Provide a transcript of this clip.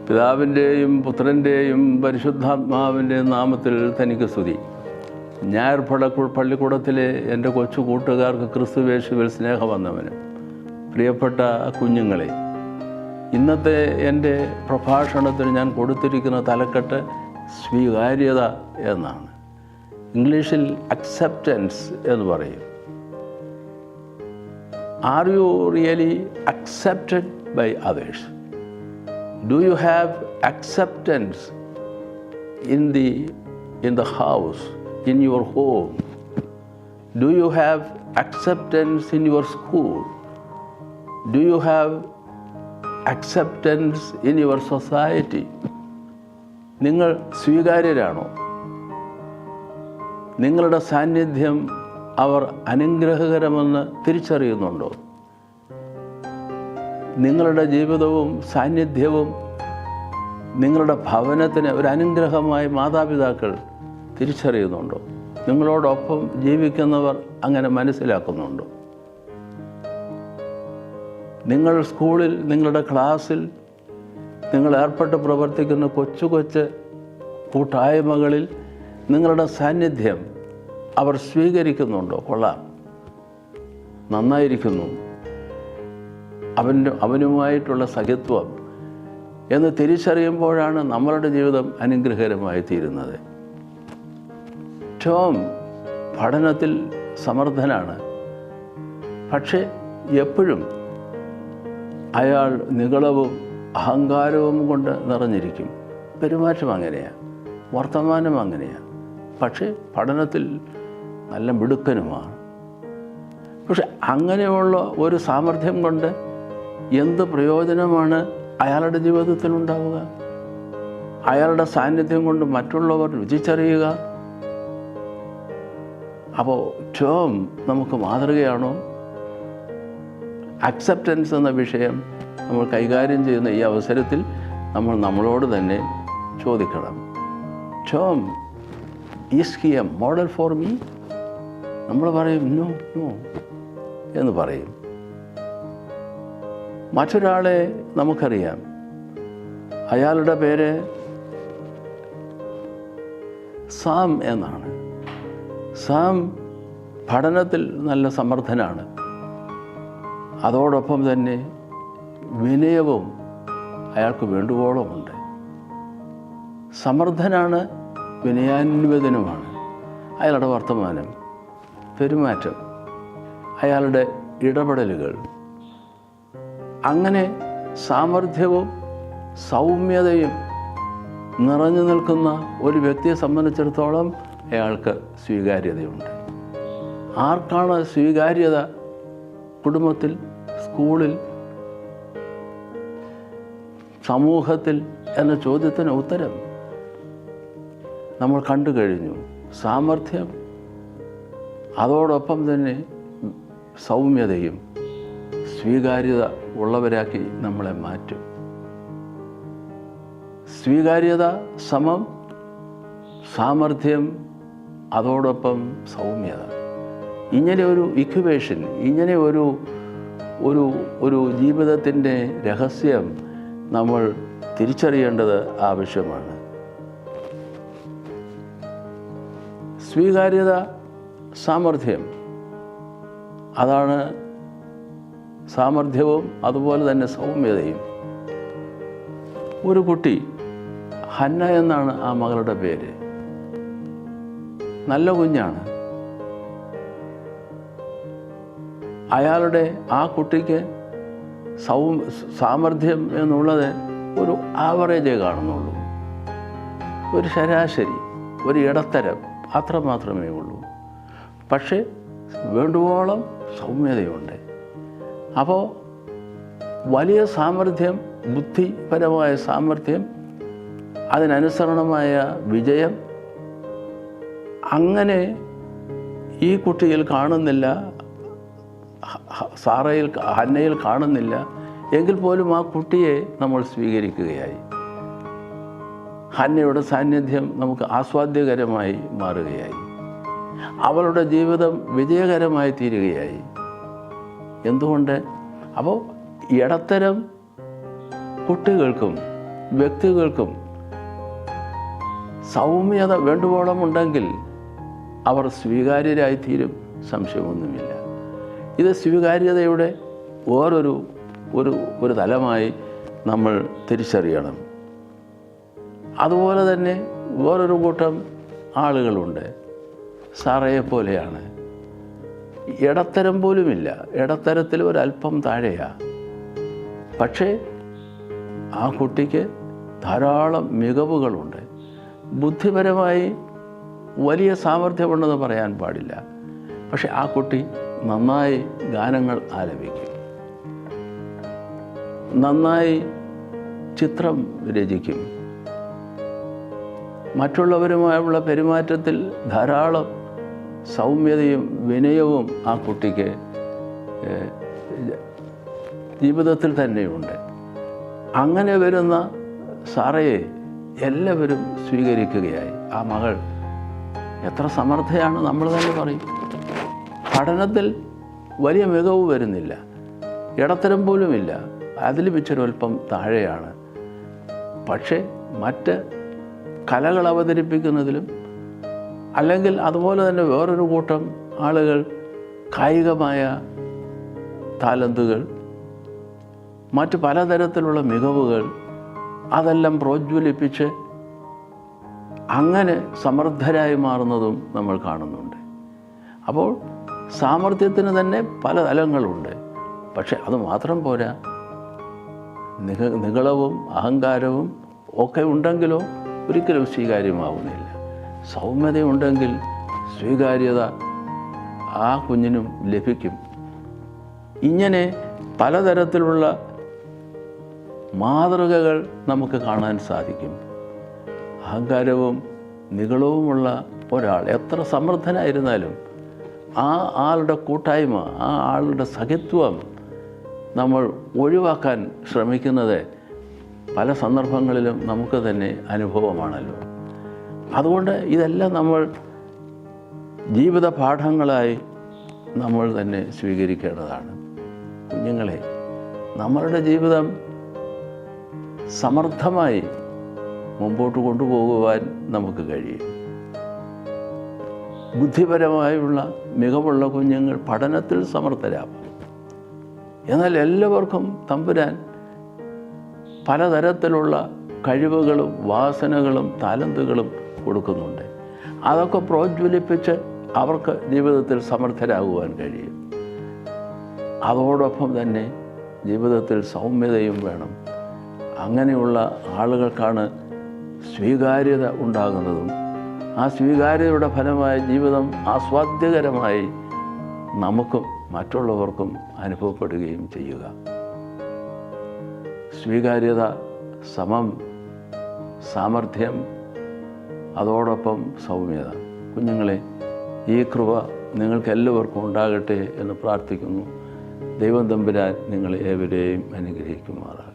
പിതാവിൻ്റെയും പുത്രൻ്റെയും പരിശുദ്ധാത്മാവിൻ്റെയും നാമത്തിൽ തനിക്ക് സ്തുതി. ഞായർ പള്ളിക്കൂടത്തിലെ എൻ്റെ കൊച്ചു കൂട്ടുകാർക്ക് ക്രിസ്തുവേശുവിൽ സ്നേഹവന്ദനം. പ്രിയപ്പെട്ട കുഞ്ഞുങ്ങളെ, ഇന്നത്തെ എൻ്റെ പ്രഭാഷണത്തിന് ഞാൻ കൊടുത്തിരിക്കുന്ന തലക്കെട്ട് സ്വീകാര്യത എന്നാണ്. ഇംഗ്ലീഷിൽ അക്സെപ്റ്റൻസ് എന്ന് പറയും. Are you really accepted by others? Do you have acceptance in the house, in your home? Do you have acceptance in your school? Do you have acceptance in your society? നിങ്ങൾ സ്വീകാര്യരാണോ? നിങ്ങളുടെ സാന്നിധ്യം അവർ അനുഗ്രഹകരമെന്ന് തിരിച്ചറിയുന്നുണ്ടോ? നിങ്ങളുടെ ജീവിതവും സാന്നിധ്യവും നിങ്ങളുടെ ഭവനത്തിന് ഒരു അനുഗ്രഹമായി മാതാപിതാക്കൾ തിരിച്ചറിയുന്നുണ്ടോ? നിങ്ങളോടൊപ്പം ജീവിക്കുന്നവർ അങ്ങനെ മനസ്സിലാക്കുന്നുണ്ടോ? നിങ്ങൾ സ്കൂളിൽ, നിങ്ങളുടെ ക്ലാസ്സിൽ നിങ്ങൾ ഏർപ്പെട്ട് പ്രവർത്തിക്കുന്ന കൊച്ചു കൊച്ചു കൂട്ടായ്മകളിൽ നിങ്ങളുടെ സാന്നിധ്യം അവർ സ്വീകരിക്കുന്നുണ്ടോ? കൊള്ളാം, നന്നായിരിക്കുന്നു, അവനുമായിട്ടുള്ള സഖ്യത്വം എന്ന് തിരിച്ചറിയുമ്പോഴാണ് നമ്മളുടെ ജീവിതം അനുഗ്രഹകരമായി തീരുന്നത്. ടോം പഠനത്തിൽ സമർത്ഥനാണ്, പക്ഷേ എപ്പോഴും അയാൾ നിഗളവും അഹങ്കാരവും കൊണ്ട് നിറഞ്ഞിരിക്കും. പെരുമാറ്റം അങ്ങനെയാണ്, വർത്തമാനം അങ്ങനെയാണ്, പക്ഷേ പഠനത്തിൽ നല്ല മിടുക്കനുമാണ്. പക്ഷെ അങ്ങനെയുള്ള ഒരു സാമർഥ്യം കൊണ്ട് എന്ത് പ്രയോജനമാണ് അയാളുടെ ജീവിതത്തിൽ ഉണ്ടാവുക? അയാളുടെ സാന്നിധ്യം കൊണ്ട് മറ്റുള്ളവർ രുചിച്ചറിയുക. അപ്പോൾ ടോം നമുക്ക് മാതൃകയാണോ? അക്സെപ്റ്റൻസ് എന്ന വിഷയം നമ്മൾ കൈകാര്യം ചെയ്യുന്ന ഈ അവസരത്തിൽ നമ്മൾ നമ്മളോട് തന്നെ ചോദിക്കണം, Tom is he A model for me? നമ്മൾ പറയും നോ നോ എന്ന് പറയും. മറ്റൊരാളെ നമുക്കറിയാം, അയാളുടെ പേര് സാം എന്നാണ്. സാം പഠനത്തിൽ നല്ല സമർത്ഥനാണ്, അതോടൊപ്പം തന്നെ വിനയവും അയാൾക്ക് വേണ്ടുവോളമുണ്ട്. സമർത്ഥനാണ്, വിനയാന്വിതനുമാണ്. അയാളുടെ വർത്തമാനം, പെരുമാറ്റം, അയാളുടെ ഇടപെടലുകൾ, അങ്ങനെ സാമർഥ്യവും സൗമ്യതയും നിറഞ്ഞു നിൽക്കുന്ന ഒരു വ്യക്തിയെ സംബന്ധിച്ചിടത്തോളം അയാൾക്ക് സ്വീകാര്യതയുണ്ട്. ആർക്കാണ് സ്വീകാര്യത കുടുംബത്തിൽ, സ്കൂളിൽ, സമൂഹത്തിൽ എന്ന ചോദ്യത്തിന് ഉത്തരം നമ്മൾ കണ്ടു കഴിഞ്ഞു. സാമർഥ്യം, അതോടൊപ്പം തന്നെ സൗമ്യതയും സ്വീകാര്യത ഉള്ളവരാക്കി നമ്മളെ മാറ്റും. സ്വീകാര്യത സമം സാമർഥ്യം, അതോടൊപ്പം സൗമ്യത. ഇങ്ങനെ ഒരു ഇക്വേഷൻ, ഇങ്ങനെ ഒരു ജീവിതത്തിൻ്റെ രഹസ്യം നമ്മൾ തിരിച്ചറിയേണ്ടത് ആവശ്യമാണ്. സ്വീകാര്യത, സാമർഥ്യം, അതാണ് സാമർഥ്യവും അതുപോലെ തന്നെ സൗമ്യതയും. ഒരു കുട്ടി, ഹന്ന എന്നാണ് ആ മകളുടെ പേര്, നല്ല കുഞ്ഞാണ്. ആ കുട്ടിക്ക് സാമർഥ്യം എന്നുള്ളത് ഒരു ആവറേജേ കാണുന്നുള്ളൂ, ഒരു ശരാശരി, ഒരു ഇടത്തരം, അത്രമാത്രമേ ഉള്ളൂ. പക്ഷേ വേണ്ടുവോളം സൗമ്യതയുണ്ട്. അപ്പോൾ വലിയ സാമർഥ്യം, ബുദ്ധിപരമായ സാമർഥ്യം, അതിനനുസരണമായ വിജയം അങ്ങനെ ഈ കുട്ടിയിൽ കാണുന്നില്ല, ഹന്നയിൽ കാണുന്നില്ല. എങ്കിൽ പോലും ആ കുട്ടിയെ നമ്മൾ സ്വീകരിക്കുകയായി. ഹന്നയുടെ സാന്നിധ്യം നമുക്ക് ആസ്വാദ്യകരമായി മാറുകയായി. അവളുടെ ജീവിതം വിജയകരമായി തീരുകയായി. എന്തുകൊണ്ട്? അപ്പോൾ ഇടത്തരം കുട്ടികൾക്കും വ്യക്തികൾക്കും സൗമ്യത വേണ്ടുവോളം ഉണ്ടെങ്കിൽ അവർ സ്വീകാര്യരായിത്തീരും, സംശയമൊന്നുമില്ല. ഇത് സ്വീകാര്യതയുടെ ഒരു തലമായി നമ്മൾ തിരിച്ചറിയണം. അതുപോലെ തന്നെ വേറൊരു കൂട്ടം ആളുകളുണ്ട്, സാറയെ പോലെയാണ്. ഇടത്തരം പോലുമില്ല, ഇടത്തരത്തിൽ ഒരല്പം താഴെയാണ്. പക്ഷേ ആ കുട്ടിക്ക് ധാരാളം മികവുകളുണ്ട്. ബുദ്ധിപരമായി വലിയ സാമർഥ്യമുണ്ടെന്ന് പറയാൻ പാടില്ല. പക്ഷെ ആ കുട്ടി നന്നായി ഗാനങ്ങൾ ആലപിക്കും, നന്നായി ചിത്രം രചിക്കും, മറ്റുള്ളവരുമായുള്ള പെരുമാറ്റത്തിൽ ധാരാളം സൗമ്യതയും വിനയവും ആ കുട്ടിക്ക് ജീവിതത്തിൽ തന്നെയുണ്ട്. അങ്ങനെ വരുന്ന സാറയെ എല്ലാവരും സ്വീകരിക്കുകയായി. ആ മകൾ എത്ര സമർത്ഥയാണ് നമ്മൾ തന്നെ പറയും. പഠനത്തിൽ വലിയ മികവ് വരുന്നില്ല, ഇടത്തരം പോലുമില്ല, അതിൽ വെച്ചൊരൽപ്പം താഴെയാണ്. പക്ഷേ മറ്റ് കലകൾ അവതരിപ്പിക്കുന്നതിലും, അല്ലെങ്കിൽ അതുപോലെ തന്നെ വേറൊരു കൂട്ടം ആളുകൾ കായികമായ താലന്തുകൾ, മറ്റ് പലതരത്തിലുള്ള മികവുകൾ, അതെല്ലാം പ്രോജ്വലിപ്പിച്ച് അങ്ങനെ സമർത്ഥരായി മാറുന്നതും നമ്മൾ കാണുന്നുണ്ട്. അപ്പോൾ സാമർത്ഥ്യത്തിന് തന്നെ പല തലങ്ങളുണ്ട്. പക്ഷെ അത് മാത്രം പോരാ, നിഗളവും അഹങ്കാരവും ഒക്കെ ഉണ്ടെങ്കിലോ ഒരിക്കലും സ്വീകാര്യമാവുന്നില്ല. സൗമ്യതയുണ്ടെങ്കിൽ സ്വീകാര്യത ആ കുഞ്ഞിനും ലഭിക്കും. ഇങ്ങനെ പലതരത്തിലുള്ള മാതൃകകൾ നമുക്ക് കാണാൻ സാധിക്കും. അഹങ്കാരവും നിഗളവുമുള്ള ഒരാൾ എത്ര സമർത്ഥനായിരുന്നാലും ആ ആളുടെ കൂട്ടായ്മ, ആ ആളുടെ സഖിത്വം നമ്മൾ ഒഴിവാക്കാൻ ശ്രമിക്കുന്നത് പല സന്ദർഭങ്ങളിലും നമുക്ക് തന്നെ അനുഭവമാണല്ലോ. അതുകൊണ്ട് ഇതെല്ലാം നമ്മൾ ജീവിത പാഠങ്ങളായി നമ്മൾ തന്നെ സ്വീകരിക്കേണ്ടതാണ്. കുഞ്ഞുങ്ങളെ, നമ്മളുടെ ജീവിതം സമർത്ഥമായി മുമ്പോട്ട് കൊണ്ടുപോകുവാൻ നമുക്ക് കഴിയും. ബുദ്ധിപരമായുള്ള മികവുള്ള കുഞ്ഞുങ്ങൾ പഠനത്തിൽ സമർത്ഥരാകും. എന്നാൽ എല്ലാവർക്കും തമ്പുരാൻ പലതരത്തിലുള്ള കഴിവുകളും വാസനകളും താലന്തുകളും കൊടുക്കുന്നുണ്ട്. അതൊക്കെ പ്രോജ്വലിപ്പിച്ച് അവർക്ക് ജീവിതത്തിൽ സമർത്ഥരാകുവാൻ കഴിയും. അതോടൊപ്പം തന്നെ ജീവിതത്തിൽ സൗമ്യതയും വേണം. അങ്ങനെയുള്ള ആളുകൾക്കാണ് സ്വീകാര്യത ഉണ്ടാകുന്നതും ആ സ്വീകാര്യതയുടെ ഫലമായി ജീവിതം ആസ്വാദ്യകരമായി നമുക്കും മറ്റുള്ളവർക്കും അനുഭവപ്പെടുകയും ചെയ്യുക. സ്വീകാര്യത സമം സാമർഥ്യം, അതോടൊപ്പം സൗമ്യത. കുഞ്ഞുങ്ങളെ, ഈ കൃപ നിങ്ങൾക്കെല്ലാവർക്കും ഉണ്ടാകട്ടെ എന്ന് പ്രാർത്ഥിക്കുന്നു. ദൈവം തമ്പുരാൻ നിങ്ങളെ ഏവരെയും അനുഗ്രഹിക്കുമാറാണ്.